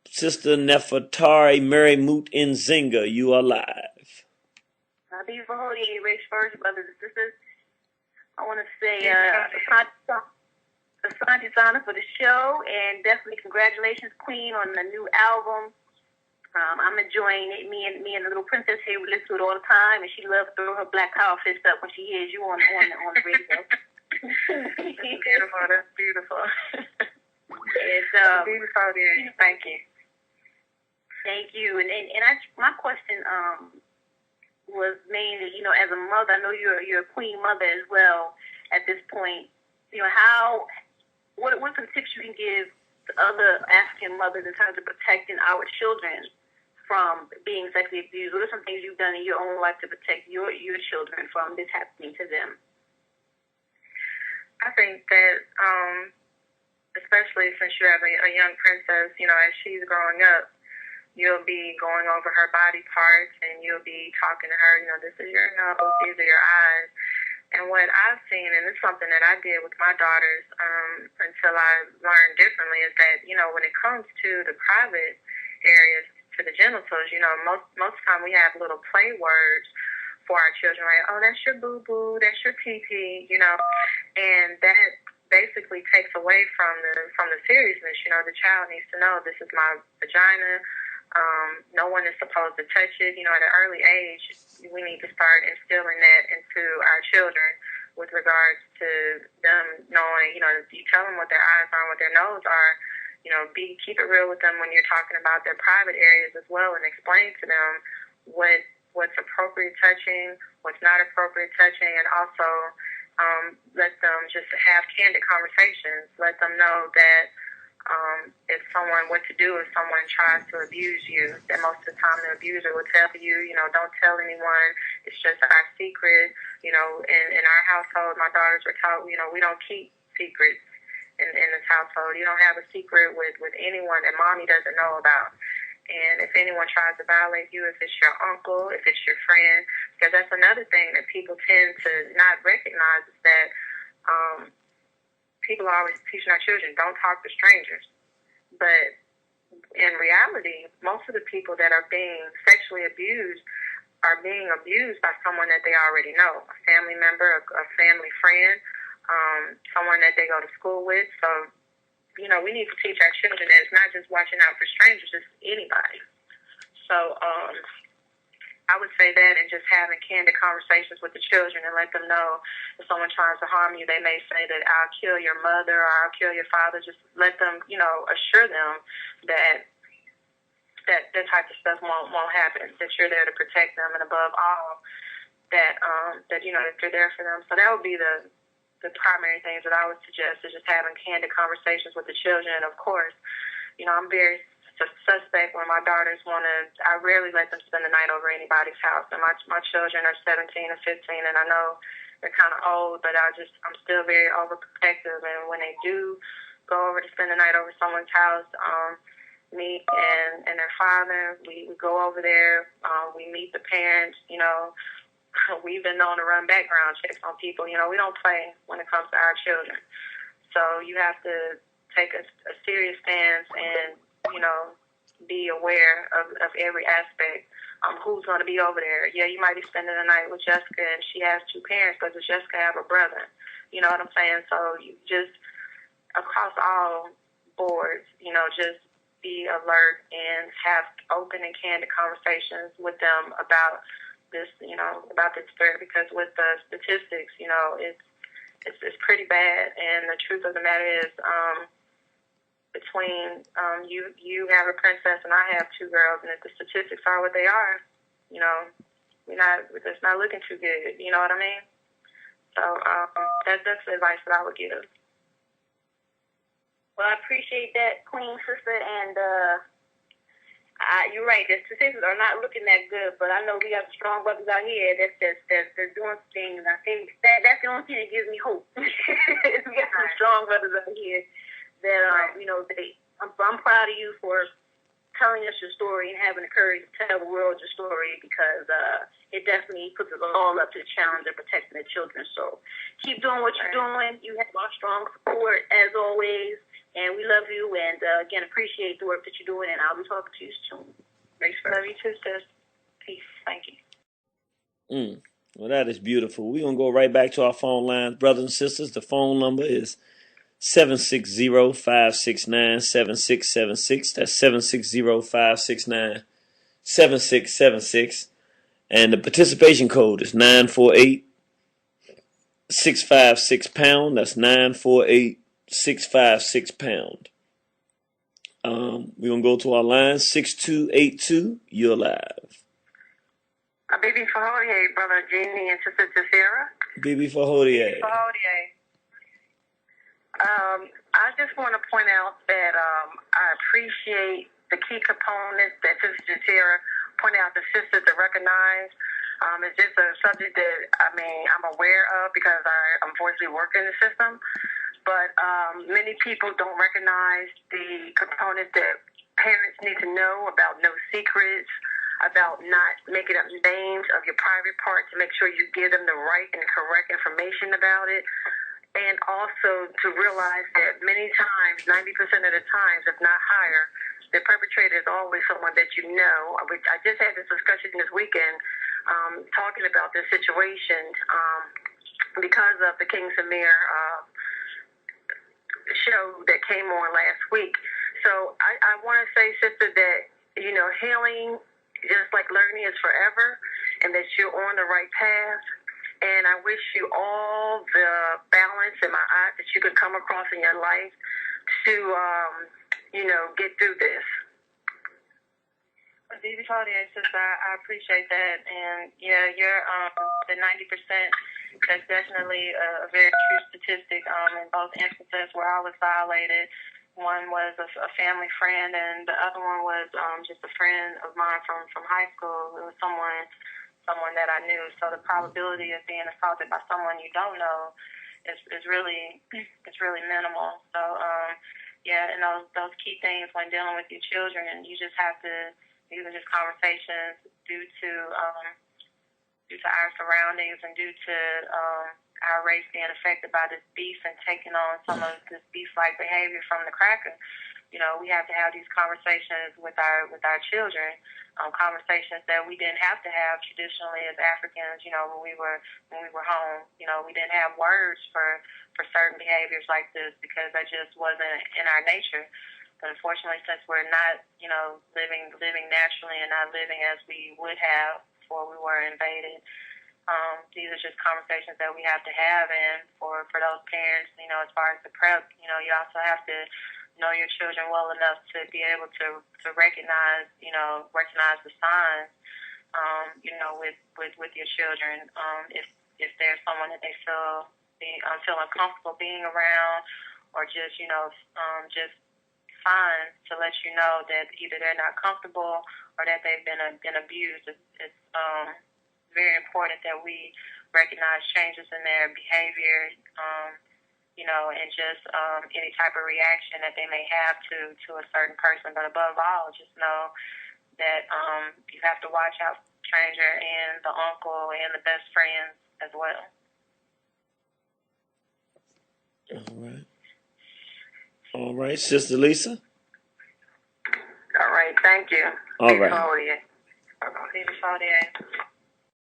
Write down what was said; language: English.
Sister Nefertari Mary Moot Nzinga, you are live. Beautiful holy race first, brothers and sisters. I want to say Asante Sana for the show, and definitely congratulations, Queen, on the new album. I'm enjoying it. Me and the little princess here, we listen to it all the time, and she loves to throw her black cow fist up when she hears you on the radio. Beautiful. That's beautiful. It's beautiful. Thank you. Thank you. And my question was mainly, as a mother, I know you're a queen mother as well. At this point, what some tips you can give to other African mothers in terms of protecting our children from being sexually abused? What are some things you've done in your own life to protect your children from this happening to them? I think that, especially since you have a young princess, as she's growing up, you'll be going over her body parts and you'll be talking to her, this is your nose, these are your eyes. And what I've seen, and it's something that I did with my daughters until I learned differently, is that, when it comes to the private areas, to the genitals, most time we have little play words for our children, like, oh, that's your boo-boo, that's your pee-pee, and that basically takes away from the seriousness. The child needs to know this is my vagina. No one is supposed to touch it. At an early age, we need to start instilling that into our children with regards to them knowing, you tell them what their eyes are and what their nose are. Keep it real with them when you're talking about their private areas as well, and explain to them what's appropriate touching, what's not appropriate touching, and also let them just have candid conversations. Let them know that if what to do if someone tries to abuse you, that most of the time the abuser will tell you, don't tell anyone, it's just our secret. In our household, my daughters were taught, we don't keep secrets in this household. You don't have a secret with anyone that mommy doesn't know about. And if anyone tries to violate you, if it's your uncle, if it's your friend, because that's another thing that people tend to not recognize, is that people are always teaching our children, don't talk to strangers. But in reality, most of the people that are being sexually abused are being abused by someone that they already know, a family member, a family friend, someone that they go to school with. So, we need to teach our children that it's not just watching out for strangers, it's anybody. So, I would say that, and just having candid conversations with the children and let them know if someone tries to harm you, they may say that I'll kill your mother or I'll kill your father. Just let them, assure them that that type of stuff won't happen, that you're there to protect them, and above all, that that you're there for them. So that would be the primary things that I would suggest, is just having candid conversations with the children. And of course, I'm very suspect when my daughters I rarely let them spend the night over anybody's house. And my children are 17 and 15, and I know they're kind of old, but I'm still very overprotective. And when they do go over to spend the night over someone's house, me and their father, we go over there, we meet the parents, we've been known to run background checks on people. We don't play when it comes to our children. So you have to take a serious stance and, be aware of every aspect. Who's going to be over there? Yeah, you might be spending the night with Jessica, and she has two parents, but does Jessica have a brother? You know what I'm saying? So you just, across all boards, just be alert and have open and candid conversations with them about this, about this threat, because with the statistics, it's pretty bad. And the truth of the matter is, between you have a princess and I have two girls, and if the statistics are what they are, it's not looking too good. You know what I mean? So that's the advice that I would give. Well, I appreciate that, Queen Sister, and you're right. The statistics are not looking that good, but I know we got strong brothers out here that's doing things. I think that's the only thing that gives me hope. We got some strong brothers out here that I'm proud of you for telling us your story and having the courage to tell the world your story, because it definitely puts us all up to the challenge of protecting the children. So keep doing what you're doing. You have our strong support as always. And we love you, and again, appreciate the work that you're doing, and I'll be talking to you soon. Love you too, sis. Peace. Thank you. Well, that is beautiful. We're going to go right back to our phone lines. Brothers and sisters, the phone number is 760-569-7676. That's 760-569-7676. And the participation code is 948-656-pound. That's 948-656-pound. We're going to go to our line, 6282. You're live. Bibi Fahodier, Brother Jeannie and Sister Tafira. Bibi Fahodier. I just want to point out that I appreciate the key components that Sister Tafira pointed out the sisters to recognize. It's just a subject that, I'm aware of because I unfortunately work in the system. But many people don't recognize the components that parents need to know about no secrets, about not making up names of your private parts to make sure you give them the right and correct information about it. And also to realize that many times, 90% of the times, if not higher, the perpetrator is always someone that you know. I just had this discussion this weekend talking about this situation because of the King Samir show that came on last week. So I want to say, sister, that, healing, just like learning, is forever, and that you're on the right path. And I wish you all the balance in my eyes that you could come across in your life to, get through this. Bibi Fahodier, sister, I appreciate that. And, yeah, you're the 90%. That's definitely a very true statistic in both instances where I was violated. One was a family friend, and the other one was just a friend of mine from high school. It was someone that I knew. So the probability of being assaulted by someone you don't know is really minimal. So and those key things when dealing with your children, and you just have to, these are just conversations due to our surroundings and due to our race being affected by this beef and taking on some of this beef-like behavior from the cracker. We have to have these conversations with our children, conversations that we didn't have to have traditionally as Africans. When we were home, we didn't have words for certain behaviors like this because that just wasn't in our nature. But unfortunately, since we're not, living naturally and not living as we would have before we were invaded, these are just conversations that we have to have. And for those parents, as far as the prep, you also have to know your children well enough to be able to recognize the signs, with your children. If there's someone that they feel uncomfortable being around, or just signs to let you know that either they're not comfortable or that they've been abused. It's very important that we recognize changes in their behavior, and just any type of reaction that they may have to a certain person. But above all, just know that you have to watch out for the stranger and the uncle and the best friends as well. All right, Sister Lisa. All right, thank you. All right. Bibi Fahodier.